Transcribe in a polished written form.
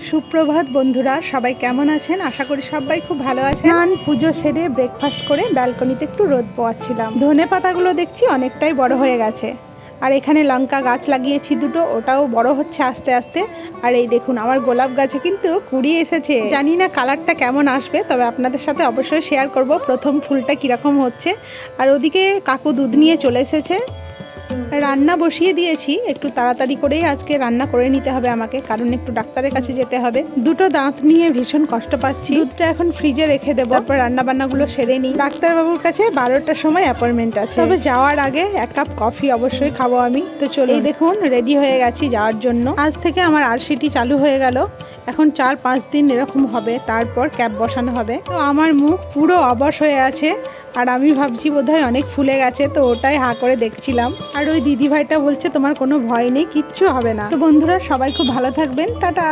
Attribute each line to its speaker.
Speaker 1: সুপ্রভাত বন্ধুরা, সবাই কেমন আছেন? আশা করি সবাই খুব ভালো আছেন। স্নান পুজো সেরে ব্রেকফাস্ট করে ব্যালকনিতে একটু রোদ পোয়াচ্ছিলাম। ধনে পাতাগুলো দেখছি অনেকটাই বড় হয়ে গেছে। আর এখানে লঙ্কা গাছ লাগিয়েছি দুটো, ওটাও বড় হচ্ছে আস্তে আস্তে। আর এই দেখুন আমার গোলাপ গাছে কিন্তু কুড়ি এসেছে। জানি না কালারটা কেমন আসবে, তবে আপনাদের সাথে অবশ্যই শেয়ার করব প্রথম ফুলটা কীরকম হচ্ছে। আর ওদিকে কাকু দুধ নিয়ে চলে এসেছে। রান্না বসিয়ে দিয়েছি, একটু তাড়াতাড়ি করেই আজকে রান্না করে নিতে হবে আমাকে, কারণ একটু ডাক্তারের কাছে যেতে হবে। দুটো দাঁত নিয়ে ভীষণ কষ্ট পাচ্ছি। দুধটা এখন ফ্রিজে রেখে দেবো, তারপর রান্না বান্নাগুলো সেরে নিই। ডাক্তারবাবুর কাছে 12টার সময় অ্যাপয়েন্টমেন্ট আছে, তবে যাওয়ার আগে 1 কাপ কফি অবশ্যই খাবো আমি। তো চলো, এই দেখুন রেডি হয়ে গেছি যাওয়ার জন্য। আজ থেকে আমার আরসিটি চালু হয়ে গেল। এখন 4-5 দিন এরকম হবে, তারপর ক্যাপ বসানো হবে। তো আমার মুখ পুরো অবশ হয়ে আছে, আর আমি ভাবছি বোধহয় অনেক ফুলে গেছে, তো ওটাই হা করে দেখছিলাম। আর ওই দিদি ভাইটা বলছে তোমার কোনো ভয় নেই, কিচ্ছু হবে না। তো বন্ধুরা সবাই খুব ভালো থাকবেন, টাটা।